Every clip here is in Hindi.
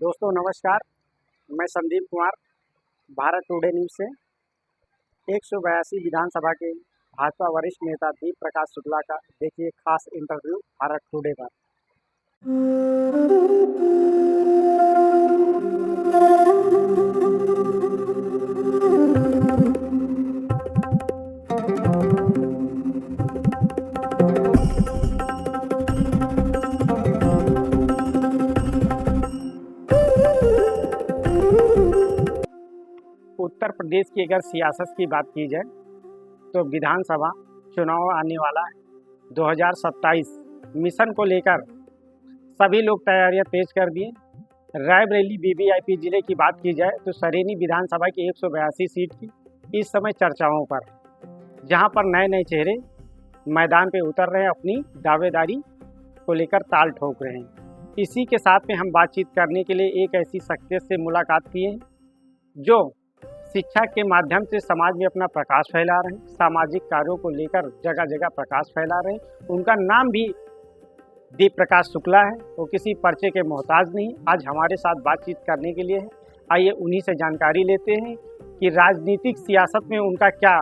दोस्तों नमस्कार, मैं संदीप कुमार भारत टुडे न्यूज़ से 182 विधानसभा के भाजपा वरिष्ठ नेता दीप प्रकाश शुक्ला का देखिए खास इंटरव्यू भारत टुडे पर। उत्तर प्रदेश की अगर सियासत की बात की जाए तो विधानसभा चुनाव आने वाला है 2027। मिशन को लेकर सभी लोग तैयारियां तेज कर दिए। रायबरेली वीवीआईपी जिले की बात की जाए तो सरेनी विधानसभा की 182 सीट की इस समय चर्चाओं पर, जहां पर नए नए चेहरे मैदान पे उतर रहे हैं, अपनी दावेदारी को लेकर ताल ठोक रहे हैं। इसी के साथ में हम बातचीत करने के लिए एक ऐसी शख्सियत से मुलाकात किए हैं जो शिक्षा के माध्यम से समाज में अपना प्रकाश फैला रहे हैं, सामाजिक कार्यों को लेकर जगह जगह प्रकाश फैला रहे हैं। उनका नाम भी दीप प्रकाश शुक्ला है। वो किसी पर्चे के मोहताज नहीं, आज हमारे साथ बातचीत करने के लिए है। आइए उन्हीं से जानकारी लेते हैं कि राजनीतिक सियासत में उनका क्या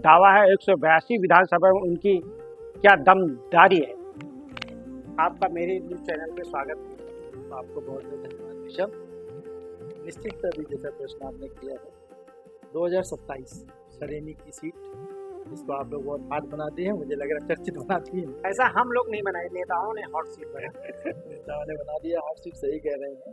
दावा है, 182 विधानसभा में उनकी क्या दमदारी है। आपका मेरे न्यूज़ चैनल पे स्वागत है। आपको बहुत बहुत धन्यवाद ऋषभ। निश्चित अभी जैसा प्रश्न आपने किया है, 2027 सरेनी की सीट, इसको आप लोग बहुत हार्ड बना दिए हैं, मुझे लग रहा है चर्चित बना दिए हैं। ऐसा हम लोग नहीं बनाए, नेताओं ने हॉट सीट बनाया। नेताओं ने बना दिया हॉट सीट, सही कह रहे हैं।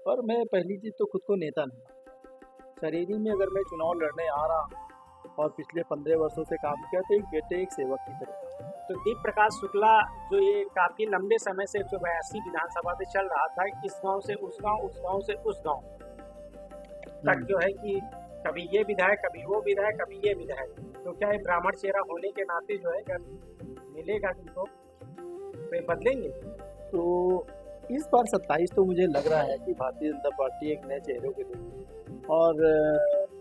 और मैं पहली चीज़ तो खुद को नेता नहीं मानता। सरेनी में अगर मैं चुनाव लड़ने आ रहा हूँ और पिछले 15 वर्षों से काम किया तो एक बेटे एक सेवक की तरह। तो दीप प्रकाश शुक्ला जो ये काफी लंबे समय से 182 विधानसभा से चल रहा था, इस गांव से उस गांव, उस गांव से उस गांव तक जो है कि कभी ये विधायक, कभी वो विधायक, कभी ये विधायक। तो क्या ये ब्राह्मण चेहरा होने के नाते जो है अगर मिलेगा जिनको तो ये बदलेंगे। तो इस बार 27 तो मुझे लग रहा है कि भारतीय जनता पार्टी एक नए चेहरों के लिए, और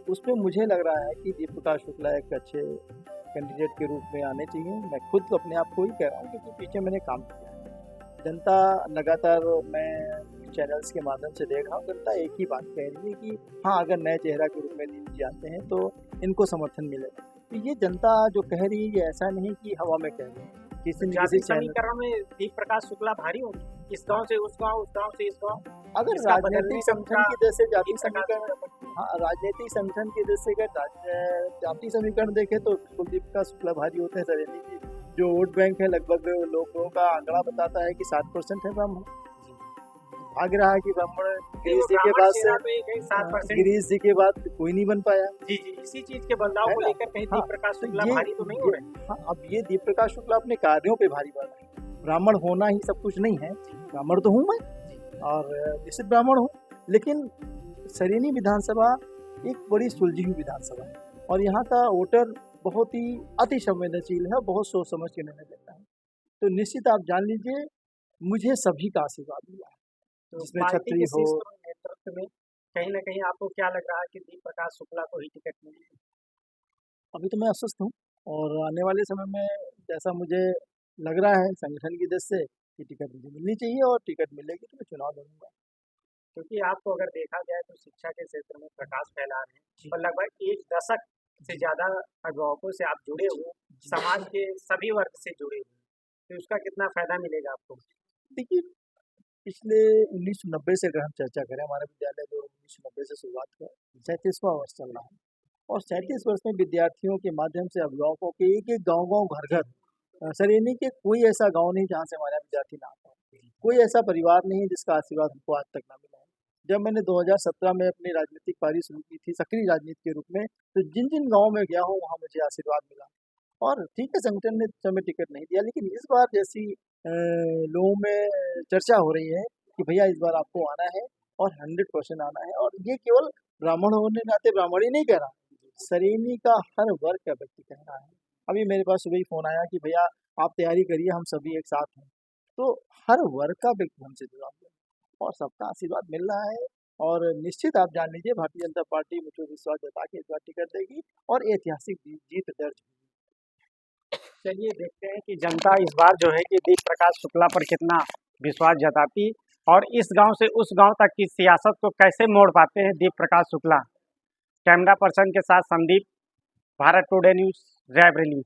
उसमें मुझे लग रहा है कि दीप प्रकाश शुक्ला एक अच्छे कैंडिडेट के रूप में आने चाहिए। मैं खुद अपने आप को ही कह रहा हूँ क्योंकि पीछे मैंने काम किया है। जनता लगातार, मैं चैनल्स के माध्यम से देख रहा हूँ, जनता एक ही बात कह रही है कि हाँ, अगर नए चेहरा के रूप में दीप जी आते हैं तो इनको समर्थन मिलेगा। तो ये जनता जो कह रही है ये ऐसा नहीं कि हवा में कह रही है। किसी न किसी समीकरण में दीप प्रकाश शुक्ला भारी होगी, इस गांव से उस गांव, उस गांव से इस गांव। अगर राजनीतिक संगठन की जैसे जाति समीकरण, हाँ, राजनीतिक संगठन की जैसे अगर जाति समीकरण देखे तो कुलदीप का शुक्ला भारी होते हैं। सरेनी की जो वोट बैंक है, लगभग लोगों का आंकड़ा बताता है कि 7% है ब्राह्मण। भाग रहा है कि ब्राह्मण गिरीश जी के बाद से, गिरीश जी के बाद कोई नहीं बन पाया। जी, इसी चीज के बदलाव को लेकर कहीं दीप प्रकाश शुक्ला भारी तो नहीं हो रहे। हाँ, अब ये दीप प्रकाश शुक्ला अपने कार्यों पे भारी पड़ रहे हैं। ब्राह्मण होना ही सब कुछ नहीं है, ब्राह्मण तो हूँ मैं और निश्चित ब्राह्मण हूँ, लेकिन सरेनी विधानसभा एक बड़ी सुलझी हुई विधानसभा है और यहाँ का वोटर बहुत ही अति संवेदनशील है, बहुत सोच समझ के निर्णय लेता है। तो निश्चित आप जान लीजिए, मुझे सभी का आशीर्वाद मिला है, जिसमें छत्री हो। नेतृत्व में कहीं ना कहीं आपको क्या लग रहा है कि दीप प्रकाश शुक्ला को ही टिकट मिलेगी? अभी तो मैं अस्वस्थ हूँ और आने वाले समय में जैसा मुझे लग रहा है संगठन की दृष्टि से कि टिकट मुझे मिलनी चाहिए और टिकट मिलेगी तो मैं चुनाव लड़ूंगा। क्योंकि आपको अगर देखा जाए तो शिक्षा के क्षेत्र में प्रकाश फैला रहे हैं और लगभग 1 दशक से ज़्यादा अभिभावकों से आप जुड़े हुए, समाज के सभी वर्ग से जुड़े हुए, तो उसका कितना फायदा मिलेगा आपको? देखिए, पिछले 1990 से अगर हम चर्चा करें, हमारा विद्यालय जो 1990 से शुरुआत हुआ, 37वां वर्ष चल रहा है और 37 वर्ष में विद्यार्थियों के माध्यम से अभिभावकों के एक एक गाँव घर घर, सरेनी के कोई ऐसा गाँव नहीं जहाँ से हमारा विद्यार्थी ना आता, कोई ऐसा परिवार नहीं है जिसका आशीर्वाद हमको आज तक ना मिला है। जब मैंने 2017 में अपनी राजनीतिक पारी शुरू की थी सक्रिय राजनीति के रूप में, तो जिन जिन गाँव में गया हूँ वहाँ मुझे आशीर्वाद मिला। और ठीक है, संगठन ने समय टिकट नहीं दिया, लेकिन इस बार जैसी लोगों में चर्चा हो रही है कि भैया इस बार आपको आना है और 100% आना है। और ये केवल ब्राह्मण होने नाते ब्राह्मण ही नहीं कह रहा, सरेनी का हर वर्ग का व्यक्ति कह रहा है। अभी मेरे पास सुबह ही फोन आया कि भैया आप तैयारी करिए, हम सभी एक साथ हैं। तो हर वर्ग का व्यक्ति हमसे जुड़ा हुआ है और सबका आशीर्वाद मिल रहा है और निश्चित आप जान लीजिए भारतीय जनता पार्टी मुझे विश्वास जता के इस बार टिकट देगी और ऐतिहासिक जीत दर्ज होगी। चलिए देखते हैं कि जनता इस बार जो है कि दीप प्रकाश शुक्ला पर कितना विश्वास जताती। और इस गांव से उस गांव तक की सियासत को कैसे मोड़ पाते हैं दीप प्रकाश शुक्ला। कैमरा पर्सन के साथ संदीप, भारत टुडे न्यूज़, रायबरेली।